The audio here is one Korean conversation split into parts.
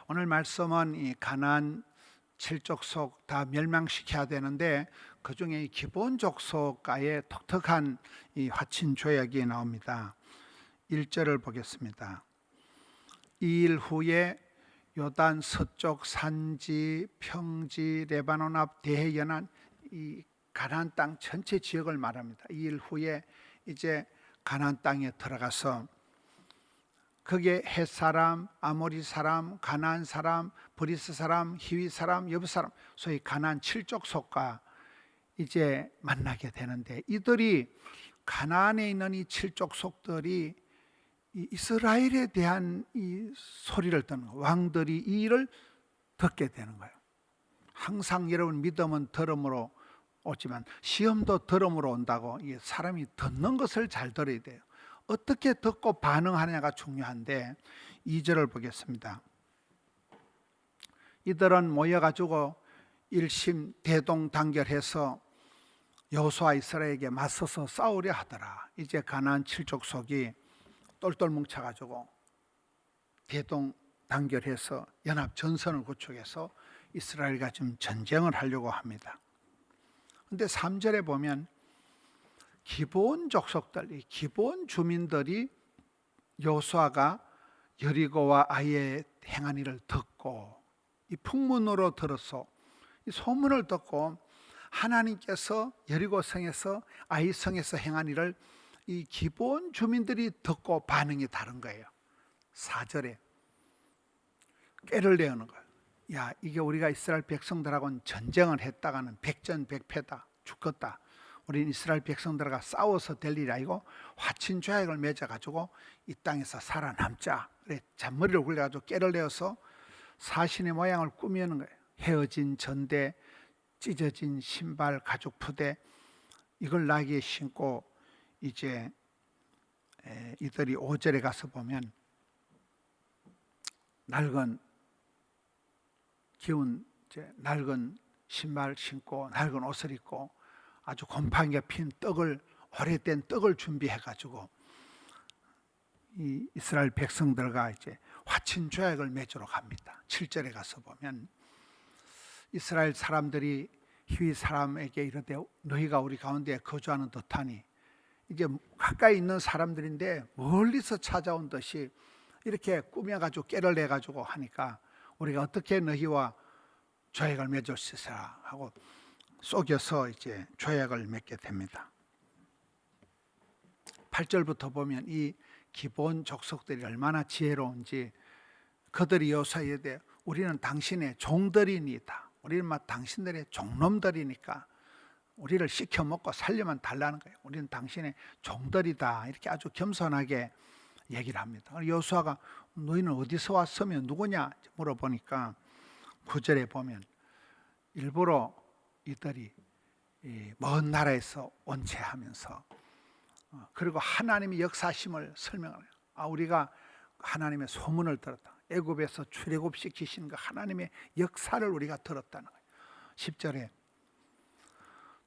오늘 말씀은 이 가나안 칠족속 다 멸망시켜야 되는데 그 중에 이 기본 족속과의 독특한 이 화친 조약이 나옵니다. 1절을 보겠습니다. 2일 후에 요단 서쪽 산지, 평지, 레바논 앞 대해연안 이 가나안 땅 전체 지역을 말합니다. 2일 후에 이제 가나안 땅에 들어가서 거기에 헷 사람, 아모리 사람, 가나안 사람, 브리스 사람, 히위 사람, 여부 사람, 소위 가나안 칠족속과 이제 만나게 되는데, 이들이 가나안에 있는 이 칠족속들이 이 이스라엘에 대한 이 소리를 듣는 거예요. 왕들이 이 일을 듣게 되는 거예요. 항상 여러분, 믿음은 들음으로 오지만 시험도 들음으로 온다고. 이 사람이 듣는 것을 잘 들어야 돼요. 어떻게 듣고 반응하느냐가 중요한데, 2절을 보겠습니다. 이들은 모여가지고 일심 대동단결해서 여호수아 이스라엘에게 맞서서 싸우려 하더라. 이제 가나안 칠족속이 똘똘 뭉쳐가지고 대동단결해서 연합 전선을 구축해서 이스라엘과 지금 전쟁을 하려고 합니다. 그런데 3절에 보면 기본 족속들, 기본 주민들이 여호수아가 여리고와 아이의 행한 일을 듣고 이 풍문으로 들어서 이 소문을 듣고 하나님께서 여리고 성에서 아이 성에서 행한 일을 이 기본 주민들이 듣고 반응이 다른 거예요. 4절에 꾀를 내는 거예요. 야, 이게 우리가 이스라엘 백성들하고는 전쟁을 했다가는 백전백패다, 죽겠다. 우리는 이스라엘 백성들과 싸워서 될 일이 아니고 화친 조약을 맺어가지고 이 땅에서 살아남자. 그래, 잔머리를 굴려가지고 꾀를 내어서 사신의 모양을 꾸미는 거예요. 헤어진 전대, 찢어진 신발, 가죽 푸대, 이걸 나귀에 신고 이제 이들이 5절에 가서 보면 낡은 기운 낡은 신발 신고 낡은 옷을 입고 아주 곰팡이가 핀 떡을, 오래된 떡을 준비해 가지고 이 이스라엘 백성들과 이제 화친 조약을 맺으러 갑니다. 7절에 가서 보면 이스라엘 사람들이 히위 사람에게 이르되 너희가 우리 가운데 거주하는 듯하니, 이제 가까이 있는 사람들인데 멀리서 찾아온 듯이 이렇게 꾸며가지고 꾀를 내가지고 하니까 우리가 어떻게 너희와 조약을 맺을 수 있으라 하고 속여서 이제 조약을 맺게 됩니다. 8절부터 보면 이 기본 족속들이 얼마나 지혜로운지, 그들이 여호수아에 대해 우리는 당신의 종들이니다, 우리는 막 당신들의 종놈들이니까 우리를 시켜먹고 살려만 달라는 거예요. 우리는 당신의 종들이다, 이렇게 아주 겸손하게 얘기를 합니다. 여호수아가 너희는 어디서 왔으면 누구냐 물어보니까 9절에 보면 일부러 이들이 먼 나라에서 온 채 하면서 그리고 하나님의 역사심을 설명해요. 우리가 하나님의 소문을 들었다. 애굽에서 출애굽시키신 그 하나님의 역사를 우리가 들었다는 거예요. 10절에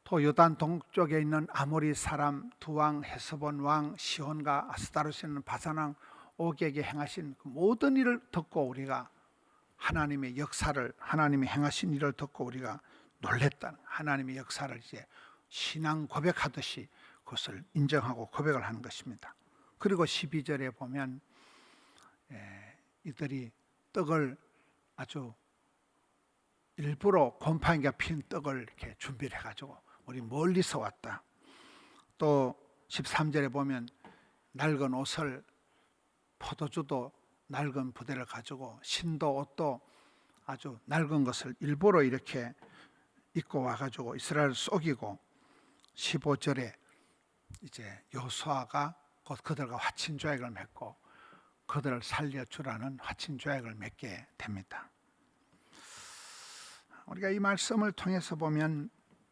또 요단 동쪽에 있는 아모리 사람 두 왕 헤스본 왕 시혼과 아스타로스는 바산 왕 옥에게 행하신 그 모든 일을 듣고 우리가 하나님의 역사를, 하나님이 행하신 일을 듣고 우리가 놀랬다는, 하나님의 역사를 이제 신앙 고백하듯이 그것을 인정하고 고백을 하는 것입니다. 그리고 12절에 보면 이들이 떡을 아주 일부러 곰팡이가 핀 떡을 이렇게 준비를 해가지고 우리 멀리서 왔다. 또 13절에 보면 낡은 옷을, 포도주도 낡은 부대를 가지고 신도 옷도 아주 낡은 것을 일부러 이렇게 입고 와가지고 이스라엘을 속이고, 15절에 이제 여호수아가 곧 그들과 화친 조약을 맺고 그들을 살려주라는 화친 조약을 맺게 됩니다. 우리가 이 말씀을 통해서 보면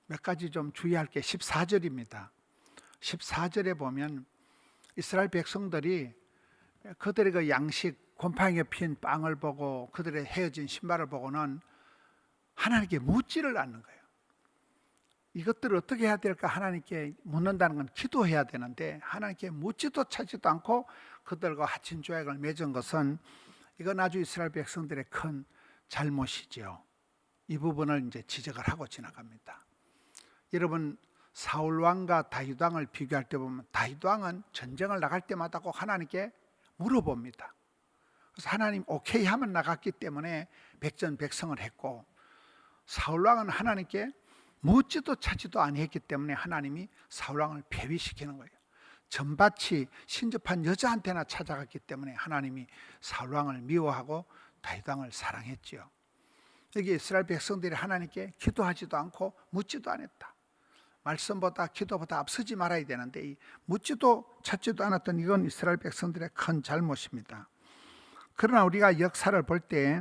몇 가지 좀 주의할 게 14절입니다. 14절에 보면 이스라엘 백성들이 그들의 그 양식, 곰팡이에 핀 빵을 보고 그들의 헤어진 신발을 보고는 하나님께 묻지를 않는 거예요. 이것들을 어떻게 해야 될까 하나님께 묻는다는 건 기도해야 되는데 하나님께 묻지도 찾지도 않고 그들과 화친 조약을 맺은 것은 이건 아주 이스라엘 백성들의 큰 잘못이죠. 이 부분을 이제 지적을 하고 지나갑니다. 여러분, 사울 왕과 다윗 왕을 비교할 때 보면 다윗 왕은 전쟁을 나갈 때마다 꼭 하나님께 물어봅니다. 그래서 하나님 오케이 하면 나갔기 때문에 백전백승을 했고, 사울 왕은 하나님께 묻지도 찾지도 아니했기 때문에 하나님이 사울 왕을 폐위시키는 거예요. 전밭이 신접한 여자한테나 찾아갔기 때문에 하나님이 사울 왕을 미워하고 다윗 왕을 사랑했지요. 여기 이스라엘 백성들이 하나님께 기도하지도 않고 묻지도 않았다. 말씀보다 기도보다 앞서지 말아야 되는데 이 묻지도 찾지도 않았던 이건 이스라엘 백성들의 큰 잘못입니다. 그러나 우리가 역사를 볼 때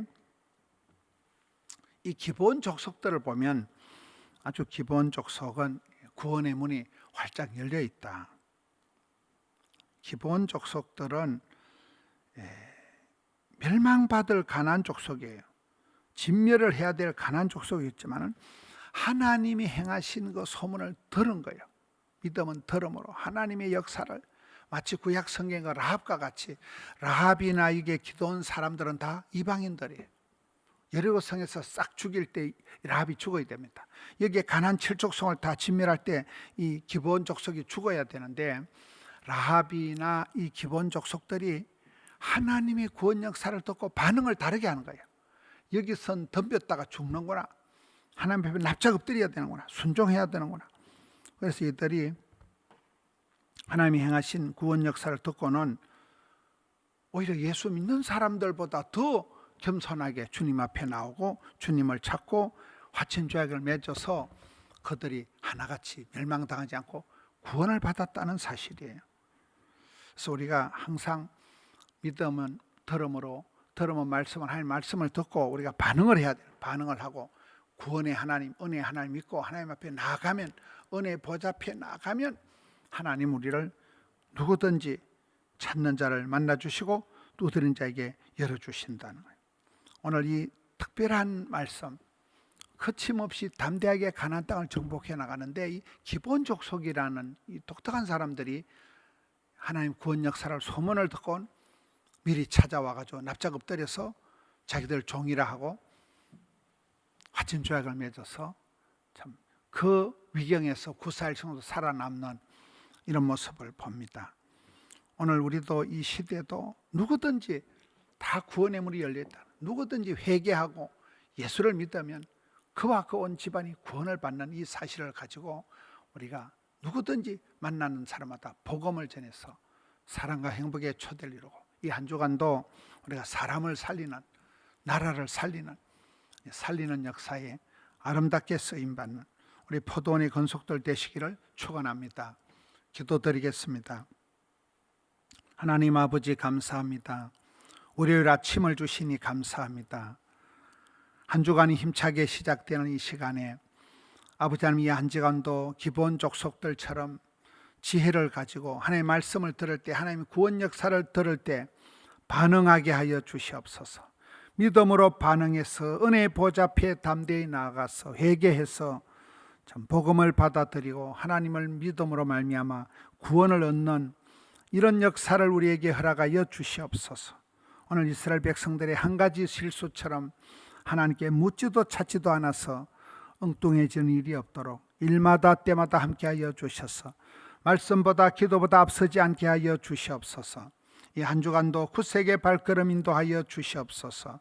이 기브온 족속들을 보면 아주 기브온 족속은 구원의 문이 활짝 열려 있다. 기브온 족속들은 멸망받을 가나안 족속이에요. 진멸을 해야 될 가나안 족속이었지만 하나님이 행하신 그 소문을 들은 거예요. 믿음은 들음으로 하나님의 역사를 마치 구약 성경의 라합과 같이, 라합이나 이게 기도한 사람들은 다 이방인들이에요. 여리고 성에서 싹 죽일 때 라합이 죽어야 됩니다. 여기에 가나안 7족속을 다 진멸할 때 이 기브온 족속이 죽어야 되는데, 라합이나 이 기브온 족속들이 하나님의 구원 역사를 듣고 반응을 다르게 하는 거예요. 여기선 덤볐다가 죽는구나, 하나님 앞에 납작 엎드려야 되는구나, 순종해야 되는구나. 그래서 이들이 하나님이 행하신 구원 역사를 듣고는 오히려 예수 믿는 사람들보다 더 겸손하게 주님 앞에 나오고 주님을 찾고 화친조약을 맺어서 그들이 하나같이 멸망당하지 않고 구원을 받았다는 사실이에요. 그래서 우리가 항상 믿음은 들음으로, 들으면 말씀을, 하나님 말씀을 듣고 우리가 반응을 해야 돼요. 반응을 하고 구원의 하나님, 은혜의 하나님 믿고 하나님 앞에 나아가면, 은혜 보좌 앞에 나아가면 하나님 우리를 누구든지 찾는 자를 만나주시고 두드린 자에게 열어주신다는 거예요. 오늘 이 특별한 말씀, 거침없이 담대하게 가나안 땅을 정복해 나가는데 이 기브온 족속이라는 이 독특한 사람들이 하나님 구원 역사를 소문을 듣고 미리 찾아와가지고 납작 엎드려서 자기들 종이라 하고 화친 조약을 맺어서 참 그 위경에서 구사일 성도 살아남는 이런 모습을 봅니다. 오늘 우리도 이 시대도 누구든지 다 구원의 문이 열려있다. 누구든지 회개하고 예수를 믿으면 그와 그 온 집안이 구원을 받는 이 사실을 가지고 우리가 누구든지 만나는 사람마다 복음을 전해서 사랑과 행복의 초대를 이루고, 이 한 주간도 우리가 사람을 살리는, 나라를 살리는 역사에 아름답게 쓰임받는 우리 포도원의 건속들 되시기를 축원합니다. 기도드리겠습니다. 하나님 아버지 감사합니다. 월요일 아침을 주시니 감사합니다. 한 주간이 힘차게 시작되는 이 시간에 아버지 하나님, 이 한 주간도 기브온 족속들처럼 지혜를 가지고 하나님의 말씀을 들을 때, 하나님의 구원 역사를 들을 때 반응하게 하여 주시옵소서. 믿음으로 반응해서 은혜의 보좌 앞에 담대히 나아가서 회개해서 참 복음을 받아들이고 하나님을 믿음으로 말미암아 구원을 얻는 이런 역사를 우리에게 허락하여 주시옵소서. 오늘 이스라엘 백성들의 한 가지 실수처럼 하나님께 묻지도 찾지도 않아서 엉뚱해지는 일이 없도록 일마다 때마다 함께하여 주셔서 말씀보다 기도보다 앞서지 않게 하여 주시옵소서. 이 한 주간도 굳세게 발걸음 인도하여 주시옵소서.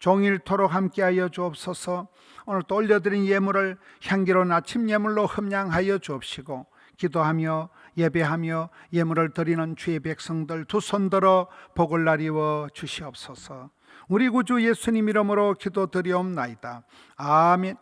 종일토록 함께하여 주옵소서. 오늘 또 올려드린 예물을 향기로운 아침 예물로 흠양하여 주옵시고, 기도하며 예배하며 예물을 드리는 주의 백성들 두 손들어 복을 나리워 주시옵소서. 우리 구주 예수님 이름으로 기도드리옵나이다. 아멘.